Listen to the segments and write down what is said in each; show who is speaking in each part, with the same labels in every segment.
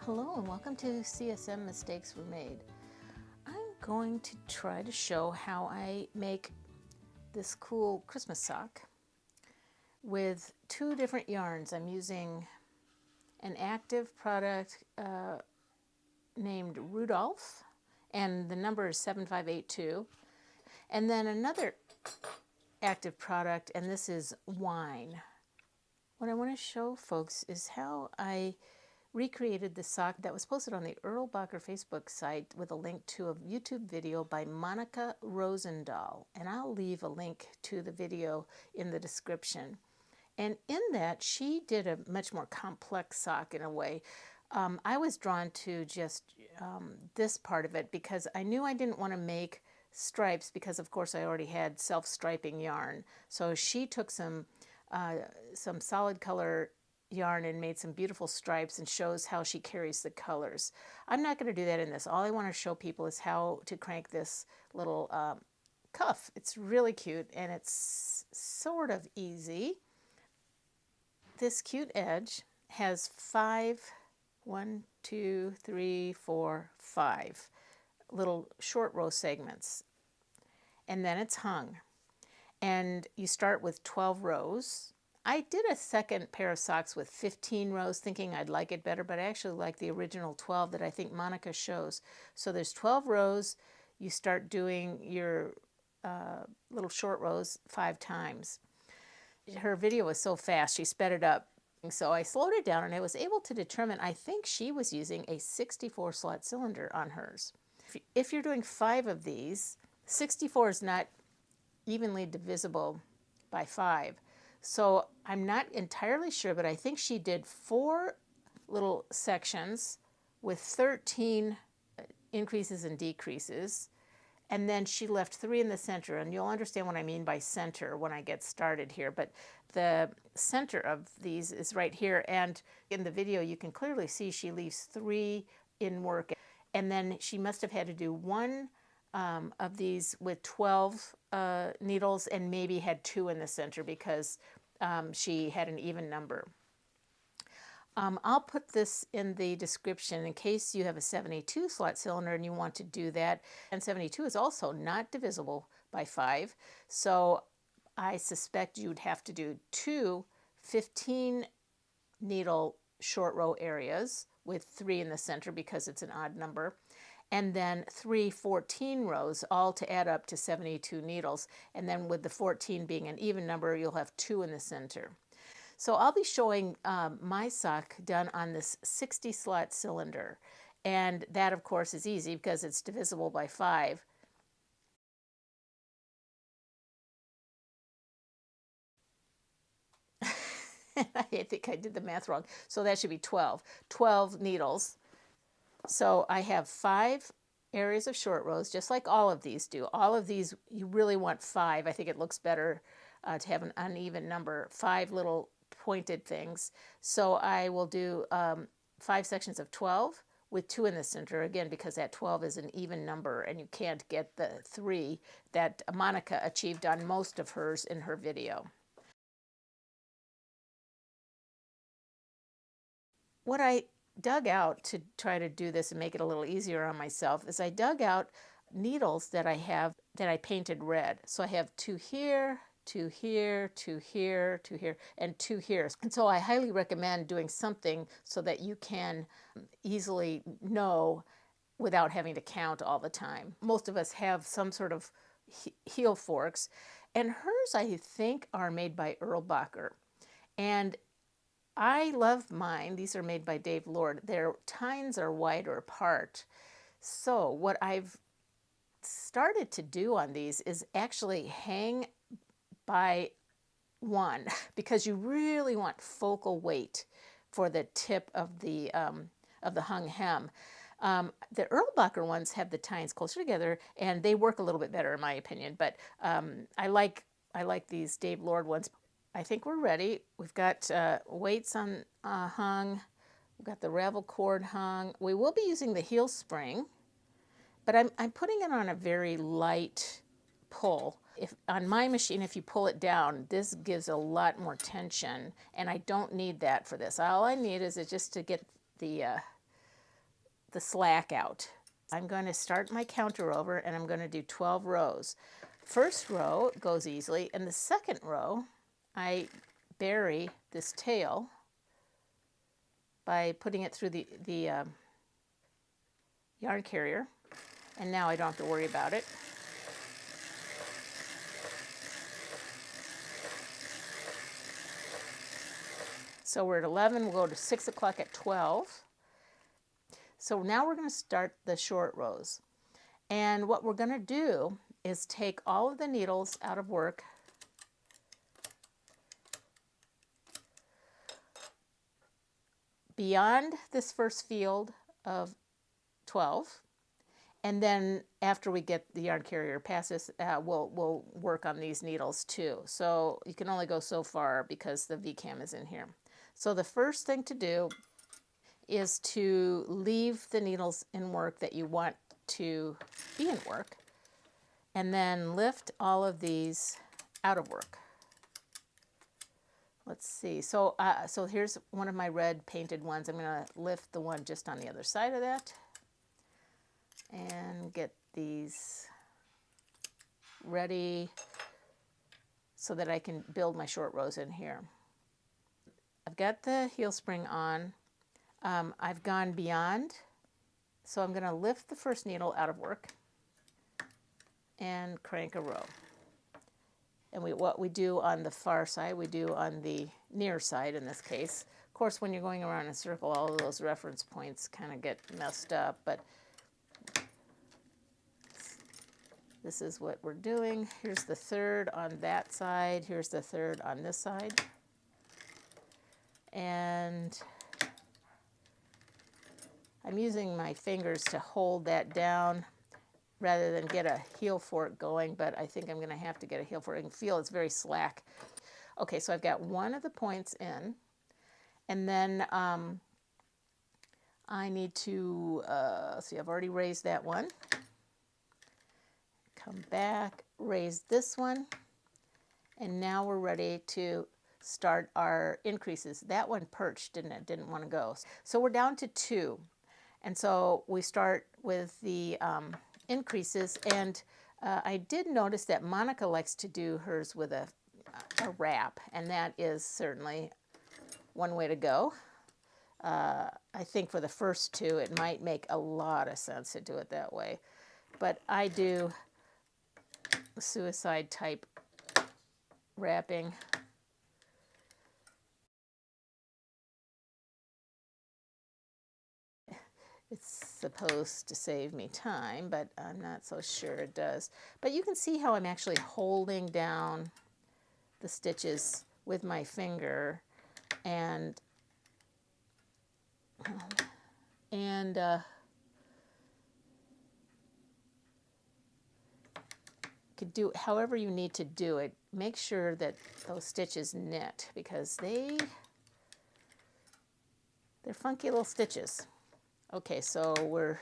Speaker 1: Hello and welcome to CSM Mistakes Were Made. I'm going to try to show how I make this cool Christmas sock with two different yarns. I'm using an Aktiv product named Rudolph, and the number is 7582, and then another Aktiv product, and this is Wine. What I want to show folks is how I recreated the sock that was posted on the Rudolph Facebook site with a link to a YouTube video by Monika Rosendahl. And I'll leave a link to the video in the description. And in that, she did a much more complex sock in a way. I was drawn to just this part of it because I knew I didn't want to make stripes because, of course, I already had self-striping yarn. So she took some solid color yarn and made some beautiful stripes and shows how she carries the colors. I'm not going to do that in this. All I want to show people is how to crank this little cuff. It's really cute and it's sort of easy. This cute edge has 5 little short row segments, and then it's hung, and you start with 12 rows. I did a second pair of socks with 15 rows thinking I'd like it better, but I actually like the original 12 that I think Monika shows. So there's 12 rows. You start doing your little short rows 5 times. Her video was so fast, she sped it up. So I slowed it down and I was able to determine, I think she was using a 64 slot cylinder on hers. If you're doing 5 of these, 64 is not evenly divisible by 5. So I'm not entirely sure, but I think she did 4 little sections with 13 increases and decreases. And then she left 3 in the center. And you'll understand what I mean by center when I get started here. But the center of these is right here. And in the video, you can clearly see she leaves 3 in work. And then she must have had to do 1 of these with 12 needles and maybe had 2 in the center because she had an even number. I'll put this in the description in case you have a 72 slot cylinder and you want to do that. And 72 is also not divisible by 5. So I suspect you'd have to do 2 15 needle short row areas with 3 in the center because it's an odd number. And then 3 14 rows, all to add up to 72 needles. And then with the 14 being an even number, you'll have 2 in the center. So I'll be showing my sock done on this 60 slot cylinder. And that, of course, is easy because it's divisible by 5. I think I did the math wrong. So that should be 12 needles. So I have 5 areas of short rows, just like all of these do. All of these, you really want 5. I think it looks better to have an uneven number, 5 little pointed things. So I will do 5 sections of 12 with 2 in the center, again, because that 12 is an even number and you can't get the 3 that Monika achieved on most of hers in her video. What I dug out to try to do this and make it a little easier on myself is I dug out needles that I have that I painted red. So I have 2 here, 2 here, 2 here, 2 here, and 2 here. And so I highly recommend doing something so that you can easily know without having to count all the time. Most of us have some sort of heel forks, and hers I think are made by Rudolph. And I love mine. These are made by Dave Lord. Their tines are wider apart. So what I've started to do on these is actually hang by 1 because you really want focal weight for the tip of the hung hem. The Rudolph ones have the tines closer together and they work a little bit better in my opinion. But I like these Dave Lord ones. I think we're ready. We've got weights on hung. We've got the ravel cord hung. We will be using the heel spring, but I'm putting it on a very light pull. On my machine, if you pull it down, this gives a lot more tension, and I don't need that for this. All I need is just to get the the slack out. I'm going to start my counter over and I'm going to do 12 rows. First row goes easily, and the second row I bury this tail by putting it through the yarn carrier, and now I don't have to worry about it. So we're at 11, we'll go to 6 o'clock at 12. So now we're going to start the short rows. And what we're going to do is take all of the needles out of work beyond this first field of 12. And then after we get the yarn carrier past this, we'll work on these needles too. So you can only go so far because the V-cam is in here. So the first thing to do is to leave the needles in work that you want to be in work, and then lift all of these out of work. Let's see, so here's one of my red painted ones. I'm going to lift the one just on the other side of that and get these ready so that I can build my short rows in here. I've got the heel spring on. I've gone beyond, so I'm going to lift the first needle out of work and crank a row. And what we do on the far side, we do on the near side in this case. Of course, when you're going around in a circle, all of those reference points kind of get messed up, but this is what we're doing. Here's the third on that side. Here's the third on this side. And I'm using my fingers to hold that down rather than get a heel fork going, but I think I'm going to have to get a heel fork. I can feel it's very slack. Okay, so I've got one of the points in, and then I need to, see, I've already raised that one. Come back, raise this one, and now we're ready to start our increases. That one perched, didn't it? Didn't want to go. So we're down to 2. And so we start with the increases, and I did notice that Monika likes to do hers with a wrap, and that is certainly one way to go. I think for the first 2, it might make a lot of sense to do it that way. But I do suicide type wrapping. It's supposed to save me time, but I'm not so sure it does. But you can see how I'm actually holding down the stitches with my finger, and could do it however you need to do it. Make sure that those stitches knit, because they're funky little stitches. Okay, so we're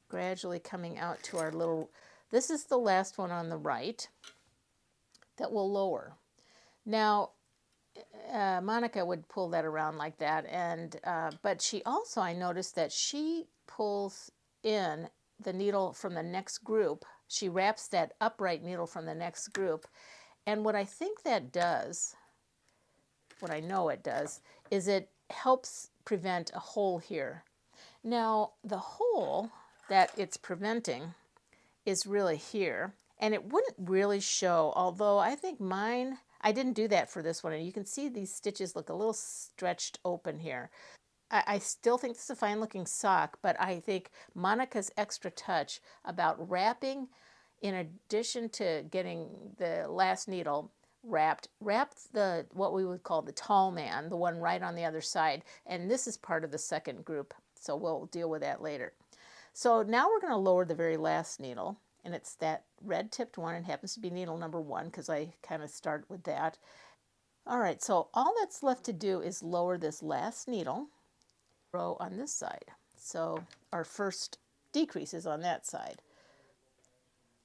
Speaker 1: gradually coming out to our little, this is the last one on the right that will lower. Now, Monika would pull that around like that, and but she also, I noticed that she pulls in the needle from the next group. She wraps that upright needle from the next group, and what I think that does, what I know it does, is it helps prevent a hole here. Now, the hole that it's preventing is really here, and it wouldn't really show, although I think mine, I didn't do that for this one, and you can see these stitches look a little stretched open here. I still think this is a fine looking sock, but I think Monika's extra touch about wrapping, in addition to getting the last needle wrapped the, what we would call the tall man, the one right on the other side, and this is part of the second group, so we'll deal with that later. So now we're going to lower the very last needle, and it's that red tipped one. It happens to be needle number 1 because I kind of start with that. All right, so all that's left to do is lower this last needle row on this side. So our first decrease is on that side.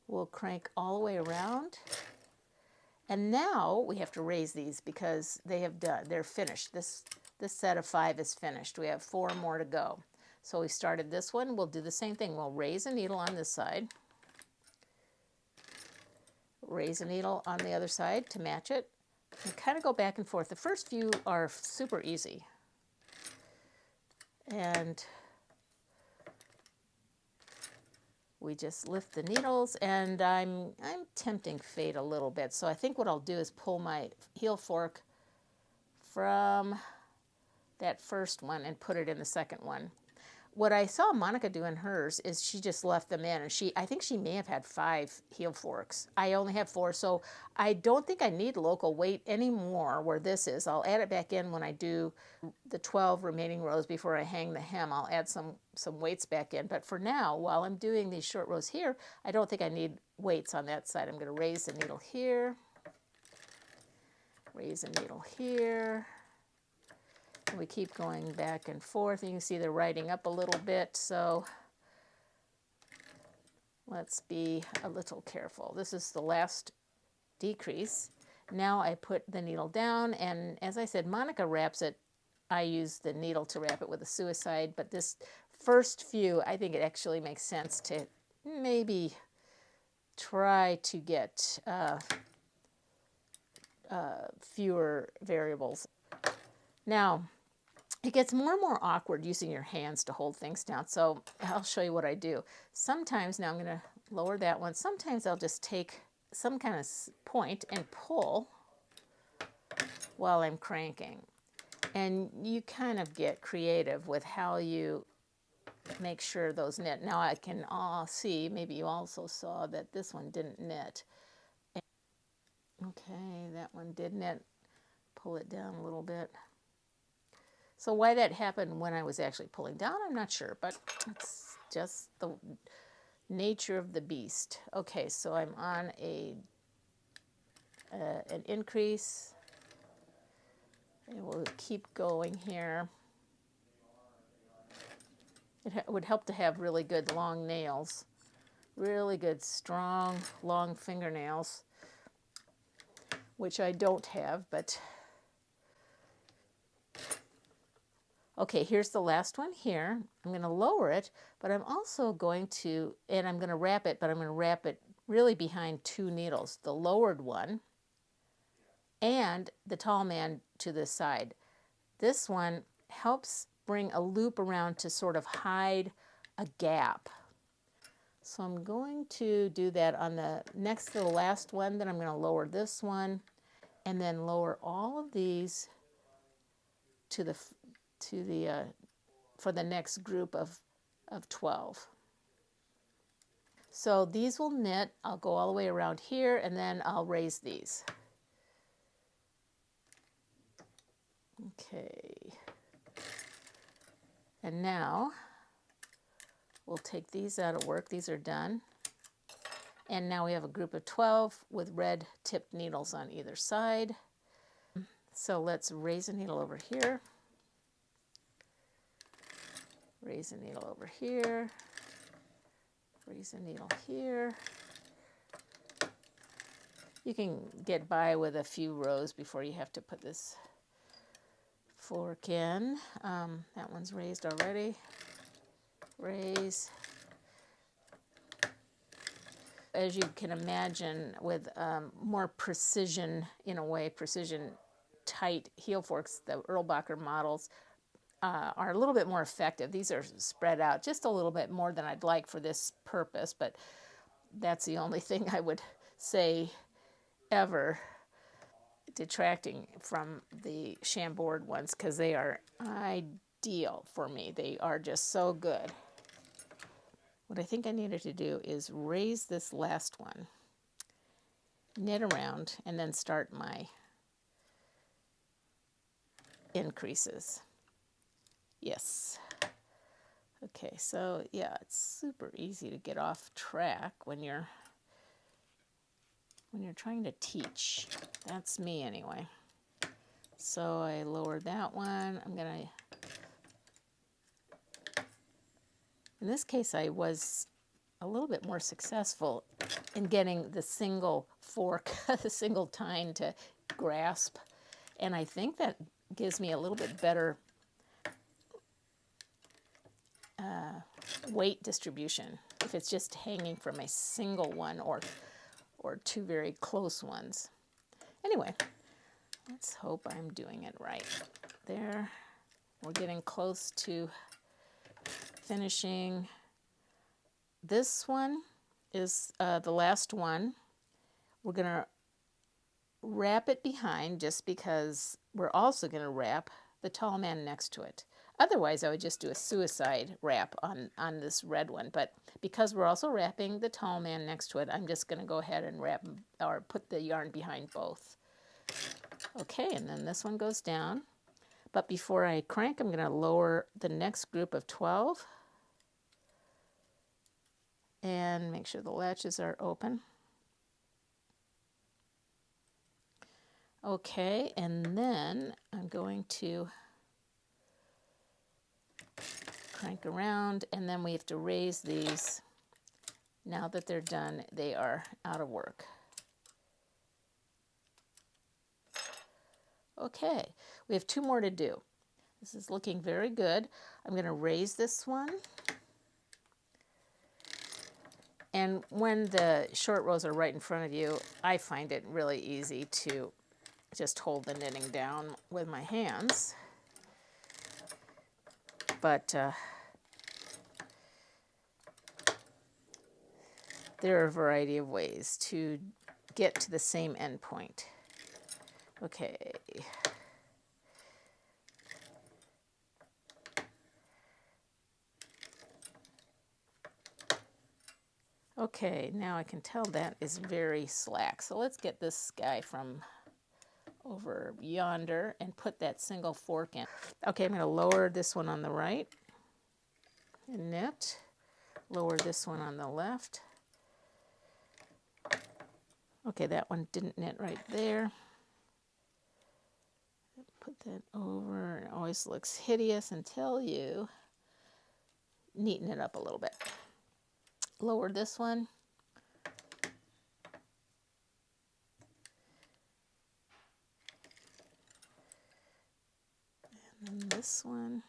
Speaker 1: We'll crank all the way around. And now we have to raise these because they're finished. This set of 5 is finished. We have 4 more to go. So we started this one. We'll do the same thing. We'll raise a needle on this side, raise a needle on the other side to match it, and kind of go back and forth. The first few are super easy. And we just lift the needles, and I'm tempting fate a little bit. So I think what I'll do is pull my heel fork from that first one and put it in the second one. What I saw Monika do in hers is she just left them in, and I think she may have had 5 heel forks. I only have 4, so I don't think I need local weight anymore where this is. I'll add it back in when I do the 12 remaining rows before I hang the hem. I'll add some weights back in, but for now, while I'm doing these short rows here, I don't think I need weights on that side. I'm going to raise the needle here, raise a needle here. And we keep going back and forth. You can see they're riding up a little bit, so let's be a little careful. This is the last decrease. Now I put the needle down, and as I said, Monika wraps it. I use the needle to wrap it with a suicide, but this first few, I think it actually makes sense to maybe try to get fewer variables. Now, it gets more and more awkward using your hands to hold things down, so I'll show you what I do. Sometimes, now I'm going to lower that one, sometimes I'll just take some kind of point and pull while I'm cranking. And you kind of get creative with how you make sure those knit. Now I can see, maybe you also saw that this one didn't knit. Okay, that one did knit. Pull it down a little bit. So why that happened when I was actually pulling down, I'm not sure, but it's just the nature of the beast. Okay, so I'm on an increase, and we'll keep going here. It would help to have really good long nails, really good strong long fingernails, which I don't have, but okay, here's the last one here. I'm going to lower it, but I'm also going to, and I'm going to wrap it, but I'm going to wrap it really behind 2 needles, the lowered one and the tall man to this side. This one helps bring a loop around to sort of hide a gap. So I'm going to do that on the next to the last one, then I'm going to lower this one and then lower all of these to the for the next group of 12. So these will knit. I'll go all the way around here, and then I'll raise these. Okay. And now we'll take these out of work. These are done. And now we have a group of 12 with red tipped needles on either side. So let's raise a needle over here. Raise a needle over here, raise a needle here. You can get by with a few rows before you have to put this fork in. That one's raised already. Raise. As you can imagine, with more precision, in a way, precision tight heel forks, the Erlbacher models are a little bit more effective. These are spread out just a little bit more than I'd like for this purpose, but that's the only thing I would say ever detracting from the chambord ones, because they are ideal for me. They are just so good. What I think I needed to do is raise this last one, knit around, and then start my increases. Yes. Okay, so yeah, it's super easy to get off track when you're trying to teach. That's me anyway. So I lowered that one. I'm gonna, in this case, I was a little bit more successful in getting the single fork, the single tine to grasp, and I think that gives me a little bit better weight distribution if it's just hanging from a single one or two very close ones. Anyway, let's hope I'm doing it right. There, we're getting close to finishing. This one is the last one. We're going to wrap it behind just because we're also going to wrap the tall man next to it. Otherwise, I would just do a suicide wrap on this red one. But because we're also wrapping the tall man next to it, I'm just going to go ahead and wrap or put the yarn behind both. Okay, and then this one goes down. But before I crank, I'm going to lower the next group of 12 and make sure the latches are open. Okay, and then I'm going to crank around, and then we have to raise these. Now that they're done, they are out of work. Okay, we have 2 more to do. This is looking very good. I'm going to raise this one. And when the short rows are right in front of you, I find it really easy to just hold the knitting down with my hands. But there are a variety of ways to get to the same end point. Okay. Okay, now I can tell that is very slack. So let's get this guy from over yonder and put that single fork in. Okay, I'm going to lower this one on the right and knit. Lower this one on the left. Okay, that one didn't knit right there. Put that over. It always looks hideous until you neaten it up a little bit. Lower this one. And then this one.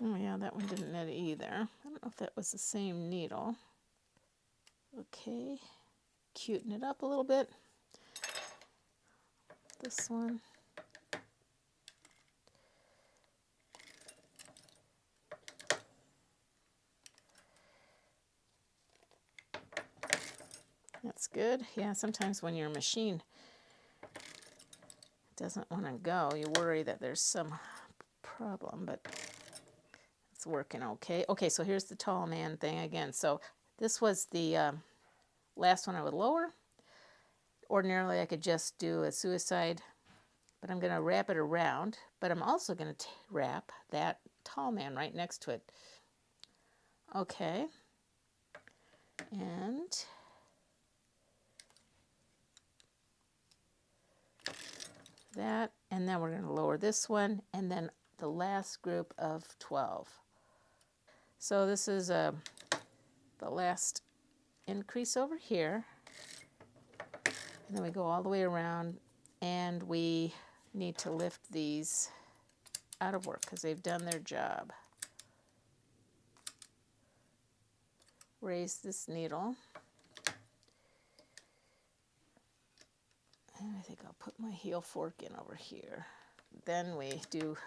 Speaker 1: Oh yeah, that one didn't knit either. I don't know if that was the same needle. Okay, cuten it up a little bit. This one. That's good. Yeah, sometimes when your machine doesn't want to go, you worry that there's some problem, but it's working okay. Okay, so here's the tall man thing again. So this was the last one I would lower. Ordinarily, I could just do a suicide, but I'm going to wrap it around, but I'm also going to wrap that tall man right next to it. Okay, and that, and then we're going to lower this one, and then the last group of 12. So this is the last increase over here, and then we go all the way around, and we need to lift these out of work because they've done their job. Raise this needle. And I think I'll put my heel fork in over here. Then we do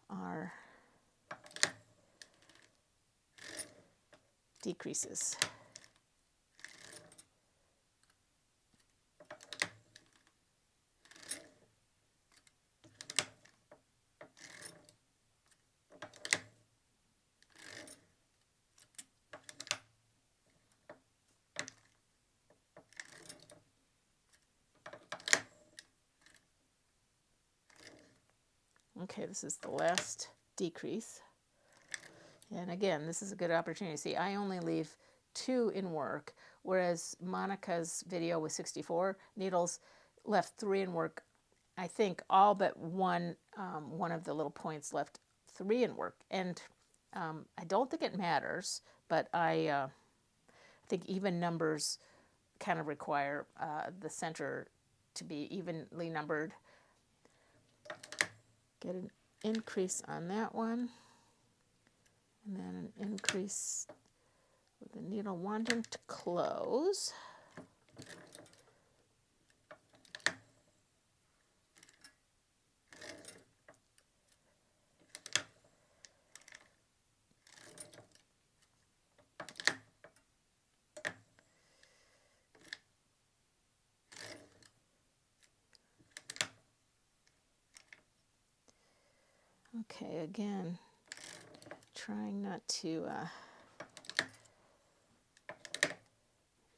Speaker 1: our decreases. Okay, this is the last decrease. And again, this is a good opportunity. See, I only leave 2 in work, whereas Monika's video with 64 needles left 3 in work. I think all but one of the little points left 3 in work. And I don't think it matters, but I think even numbers kind of require the center to be evenly numbered. Get an increase on that one, and then an increase with the needle wanting to close. Okay, again, trying not to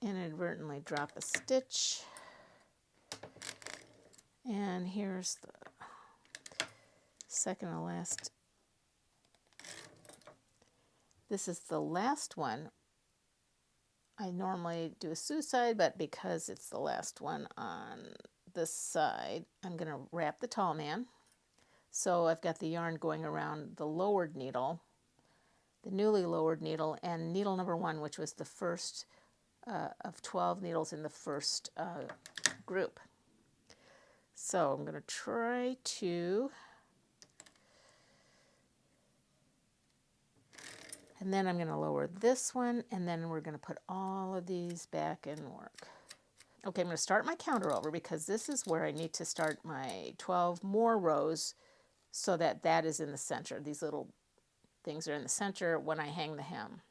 Speaker 1: inadvertently drop a stitch. And here's the second to last. This is the last one. I normally do a suicide, but because it's the last one on this side, I'm going to wrap the tall man. So I've got the yarn going around the lowered needle, the newly lowered needle, and needle number 1, which was the first of 12 needles in the first group. So I'm going to try to, and then I'm going to lower this one, and then we're going to put all of these back in work. Okay, I'm going to start my counter over because this is where I need to start my 12 more rows so that that is in the center. These little things are in the center when I hang the hem.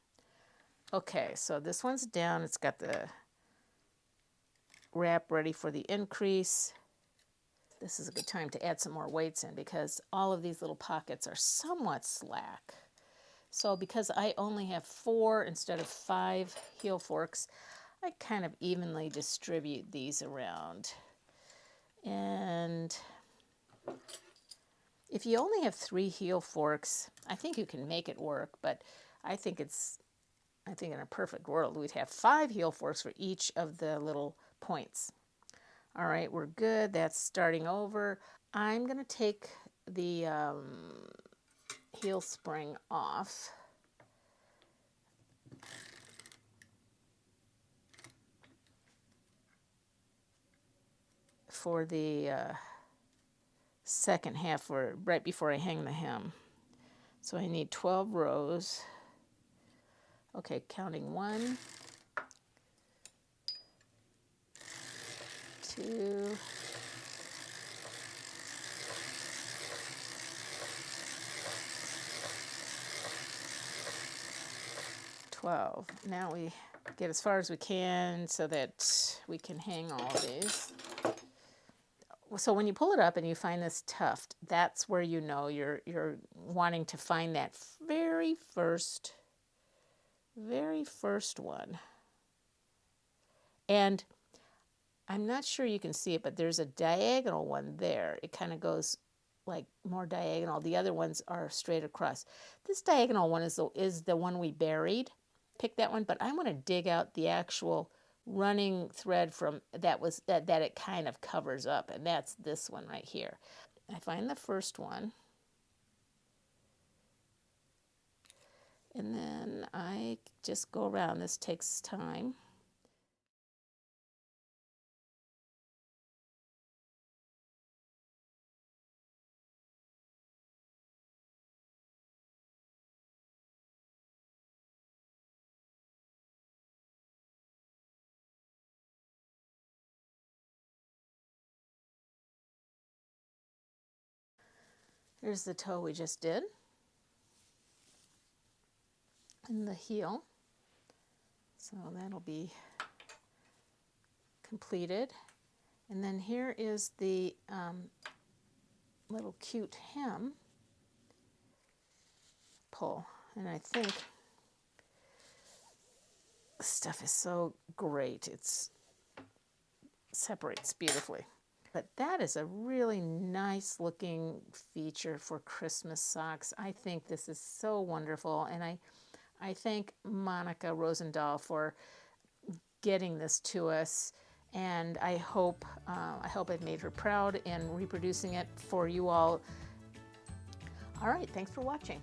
Speaker 1: Okay, so this one's down. It's got the wrap ready for the increase. This is a good time to add some more weights in because all of these little pockets are somewhat slack. So because I only have 4 instead of 5 heel forks, I kind of evenly distribute these around. And if you only have 3 heel forks, I think you can make it work, but I think in a perfect world, we'd have 5 heel forks for each of the little points. All right, we're good. That's starting over. I'm going to take the heel spring off. For the second half, or right before I hang the hem. So I need 12 rows. Okay, counting 1, 2, 12. Now we get as far as we can so that we can hang all of these. So when you pull it up and you find this tuft, that's where you know you're wanting to find that very first one. And I'm not sure you can see it, but there's a diagonal one there. It kind of goes like more diagonal. The other ones are straight across. This diagonal one is the one we buried. Pick that one, but I want to dig out the actual running thread from that it kind of covers up, and that's this one right here. I find the first one, and then I just go around. This takes time. Here's the toe we just did, and the heel. So that'll be completed. And then here is the little cute hem pull. And I think this stuff is so great. It separates beautifully. But that is a really nice looking feature for Christmas socks. I think this is so wonderful, and I thank Monika Rosendahl for getting this to us, and I hope I've made her proud in reproducing it for you all. All right, thanks for watching.